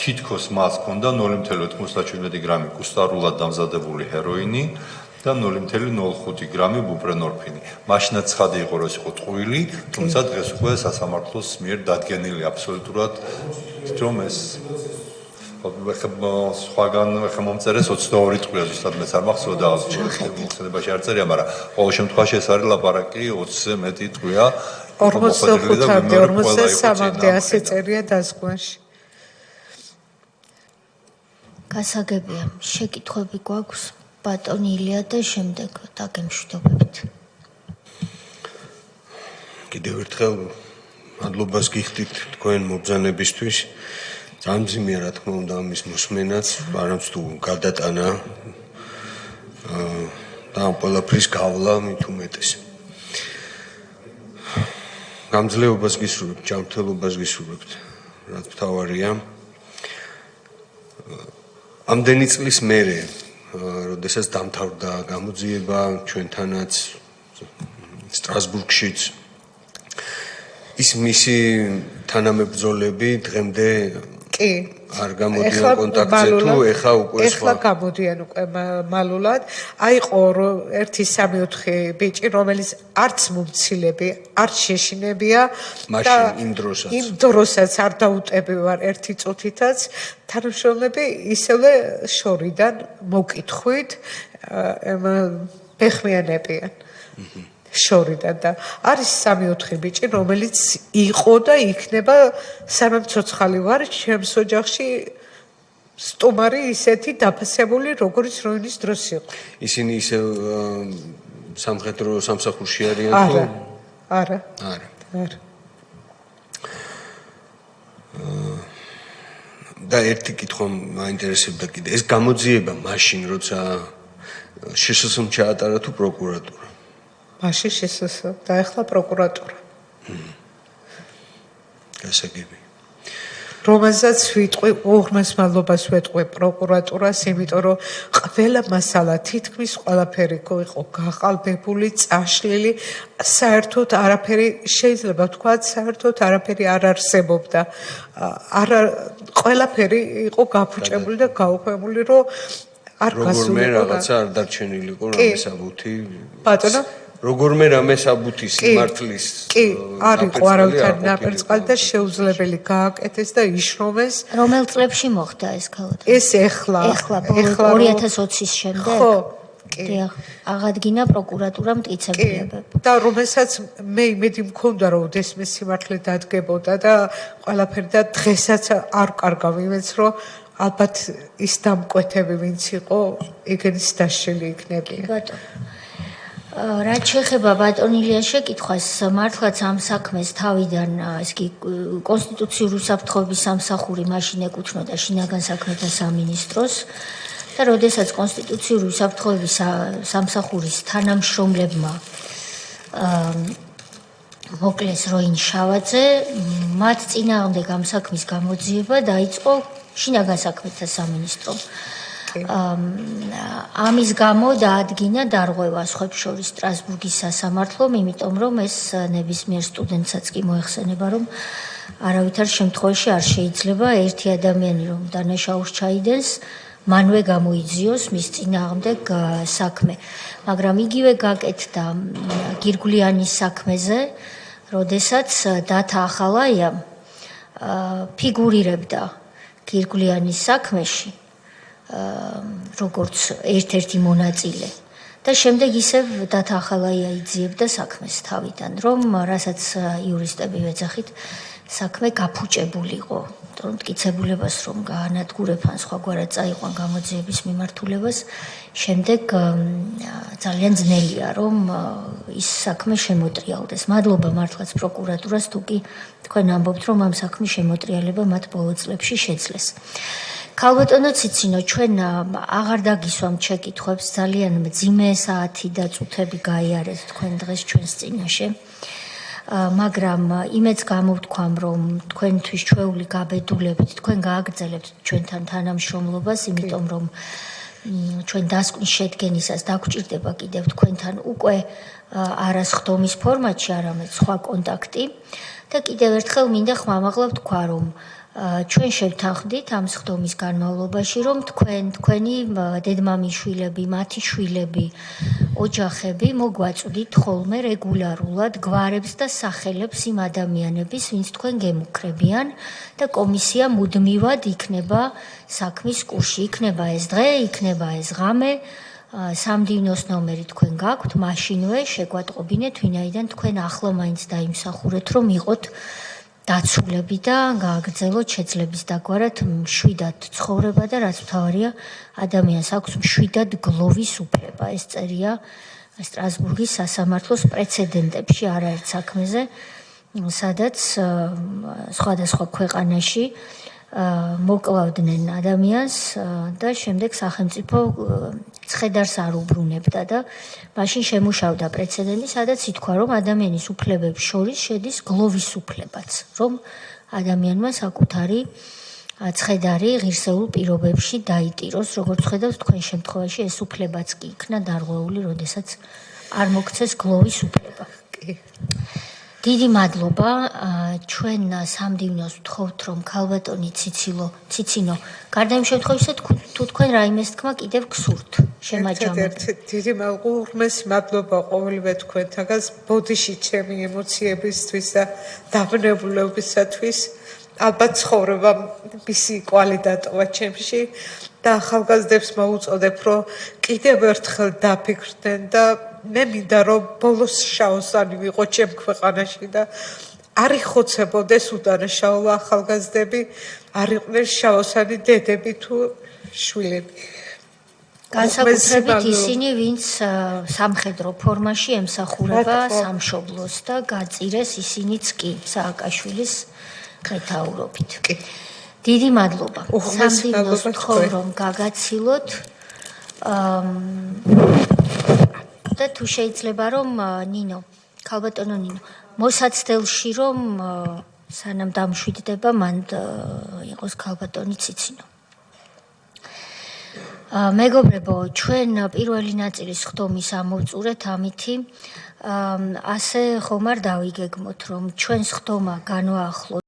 თითქოს მას ჰქონდა 0.97 გრამი კუსტარულად დამზადებული ჰეროინი და 0.05 გრამი ბუპრენორფინი. მაშინაც ცხადი იყო რომ ეს იყო ტყუილი, თუმცა დღეს უკვე სასამართლოს მიერ დადგენილი აბსოლუტურად რომ ეს სხვაგან მომწერეს 22 ტყვია ზუსტად მეც არ მახსოვდა მოხსენებაში არ წერია, მაგრამ ყოველ შემთხვევაში ეს არის ლაპარაკი 20-ზე მეტი ტყვია 45-მდე 53-მდე ასე წერია დასკვანში. გასაგებია, შეკითხვები გვაქვს ბატონ ილია და შემდეგ დაგემშვიდობებით. კიდევ ერთხელ მადლობას გიხდით თქვენ მობრძანებისთვის. ძალიან მძიმეა რა თქმა უნდა ამის მოსმენაც, არამც თუ გადატანა და ყველაფრის გავლა მით უმეტეს. გამძლეობას გისურვებთ, ჯანმრთელობას გისურვებთ, რაც მთავარია. ამდენი წლის მერე, როდესაც დამთავრდა გამოძიება ჩვენთანაც სტრასბურგშიც, ის მისი თანამებრძოლები დღემდე არ გამოდიან კონტაქტზე თუ ეხა უკვე ეხლა გამოდიან უკვე მალულად. აიყო 1-3-4 ბიჭი, რომელიც არც მომცილები, არც შეშინებია და იმ დროსაც არ დაუტები ვარ ერთი წუთითაც. თანამშრომლები ისევე შორიდან მოკითხვით ბეხმიანებიან. შორიდან და არის 3-4 ბიჭი, რომელიც იყო და იქნება სანამ ცოცხალი ვარ ჩემს ოჯახში სტუმარი ისეთი დაფასებული, როგორც როინის დროს იყო. ისინი ისე სამხედრო სამსახურში არიან თუ? არა. და ერთი კითხვა მაინტერესებდა კიდე. ეს გამოძიება მაშინ, როცა შსს-მ ჩაატარა თუ პროკურატურა? მაშინ შსს და ახლა პროკურატურა. გასაგები. რომელსაც ვიტყვი, უღრმეს მადლობას ვეტყვი პროკურატურას, იმიტომ რომ ყველა მასალა თითქმის ყველაფერი იყო გაყალბებული, წაშლილი, საერთოდ არაფერი შეიძლება ვთქვათ, საერთოდ არაფერი არ არსებობდა. ყველაფერი იყო გაფუჭებული და გაუქმებული, რომ არ გასულიყო. როგორმე რაღაცა არ დარჩენილიყო რამე საბუთი. ბატონო როგორმე რამე საბუთი სიმართლის კი, არ იყო არავითარი ნაპერწკალი და შეუძლებელი გააკეთეს და იშრომეს. რომელ წლებში მოხდა ეს ქალად? ეს ეხლა 2020-ის შემდეგ? ხო, კი. აღადგინა პროკურატურამ მტკიცებულებები. და რომელსაც მე იმედი მქონდა რომ ოდესმე სიმართლე დადგებოდა და ყველაფერი და დღესაც არ კარგავ იმედს რომ ალბათ ის დამკვეთები ვინც იყო ეგენის დასშელი იქნებია. ბატონო რაც შეეხება ბატონ ილიას შეკითხვას, მართლაც ამ საქმეს თავიდან ეს კი კონსტიტუციური უსაფრთხოების სამსახური მაშინ ეკუთვნოდა შინაგან საქმეთა სამინისტროს და როდესაც კონსტიტუციური უსაფრთხოების სამსახურის თანამშრომლებმა მოკლეს როინ შავაძე, მათ წინააღმდეგ ამ საქმის გამოძიება დაიწყო შინაგან საქმეთა სამინისტრომ. ამის გამო დაადგინა დარღვევა სხვებს შორის სტრასბურგის სასამართლომ, იმიტომ რომ ეს ნებისმიერ სტუდენტსაც კი მოეხსენება, რომ არავითარ შემთხვევაში არ შეიძლება ერთი ადამიანი რომ დანაშაულს ჩაიდენს, მანვე გამოიძიოს მის წინააღმდეგ საქმე. მაგრამ იგივე გაკეთდა გირგვლიანის საქმეზე, როდესაც დათა ახალაიამ ფიგურირებდა გირგვლიანის საქმეში როგორც ერთ-ერთი მონაწილე და შემდეგ ისევ დათა ახალაია იძიებდა საქმეს თავიდან, რომ რასაც იურისტები ვეძახით, საქმე გაფუჭებულიყო, რომ მტკიცებულებას რომ გაანადგურებან სხვაგვარად წაიყვან გამოძიების მიმართულებას, შემდეგ ძალიან ძნელია რომ ის საქმე შემოტრიალდეს. მადლობა მართლაც პროკურატურას, თუ კი თქვენ ამბობთ, რომ ამ საქმის შემოტრიალება მათ ბოლო წლებში შეძლეს. ქალბატონო ციცინო, ჩვენ აღარ დაგისვამთ შეკითხვებს, ძალიან მძიმე საათი და წუთები გაიარეთ თქვენ დღეს ჩვენს წინაშე. მაგრამ იმედს გამოვთქვამ, რომ თქვენთვის ჩვეული გაბედულებით თქვენ გააგრძელებთ ჩვენთან თანამშრომლობას, იმიტომ რომ ჩვენ დასკვნის შედგენისას დაგვჭირდება კიდევ თქვენთან უკვე არა სხდომის ფორმატში, არამედ სხვა კონტაქტი და კიდევ ერთხელ მინდა ხმამაღლა ვთქვა, რომ ჩვენ შევთანხმდით ამ სხდომის განმავლობაში, რომ თქვენი დედმამიშვილები, მათი შვილები, ოჯახები მოგვაწვდით ხოლმე რეგულარულად გვარებს და სახელებს იმ ადამიანების, ვინც თქვენ გემუქრებიან და კომისია მუდმივად იქნება საქმის კურსში, იქნება ეს დღე, იქნება ეს ღამე, სამდივნოს ნომერი თქვენ გაქვთ, მაშინვე შეგვატყობინეთ, ვინაიდან თქვენ ახლა მაინც დაიმსახურეთ, რომ იყოთ დაცულები და გააგრძელოთ შეძლების დაგვარად მშვიდად ცხოვრება და რაც მთავარია ადამიანს აქვს მშვიდად გლოვის უფლება. ეს წერია სტრასბურგის სასამართლოს პრეცედენტებში არაერთ საქმეზე, სადაც სხვადასხვა ქვეყანაში მოკლავდნენ ადამიანს და შემდეგ სახელმწიფო ცხედარს არ უბრუნებდა და მაშინ შემუშავდა პრეცედენტი, სადაც ითქვა, რომ ადამიანის უფლებებს შორის შედის გლოვის უფლებაც, რომ ადამიანმა საკუთარი ცხედარი ღირსეულ პირობებში დაიტიროს, როგორც ხედავთ თქვენ შემთხვევაში ეს უფლებაც კი იქნა დარღვეული, როდესაც არ მოგცეს გლოვის უფლება. დიდი მადლობა. ჩვენ სამდივნოს ვთხოვთ, რომ ქალბატონი ციცინო, გარდა იმ შემთხვევისა, თუ თქვენ რაიმეს თქმა კიდევ გსურთ, შემაჯამოთ. დიდი მადლობა ყოველივე თქვენთაგან ბოდიში ჩემი ემოციებისთვის და დავნებულებისათვის. ალბათ ცხოვრება მისი კვალი დატოვა ჩემში და ახალგაზრდებს მოუწოდებ, რომ კიდევ ერთხელ დაფიქრდნენ და მე მინდა რომ ბოლოს შაოსანი ვიყო ჩემ ქვეყანაში და არ იხოცებოდეს უდანაშაულო ახალგაზრდები, არ იყვნენ შაოსანი დედები თუ შვილები. განსაკუთრებით ისინი, ვინც სამხედრო ფორმაში ემსახურება სამშობლოს და გაწირეს ისინიც კი სააკაშვილის მეთაურობით. დიდი მადლობა. სამდივნოს ვთხოვ, რომ გაგაცილოთ და თუ შეიძლება რომ ქალბატონო ნინო, მოსაცდელში რომ სანამ დამშვიდდება, მან იყოს ქალბატონი ციცინო. მეგობრებო, ჩვენ პირველი ნაწილის სხდომის ამოვწურეთ ამითი, ასე ხომ არ დავიგეგმოთ, რომ ჩვენ სხდომა განვაახლოთ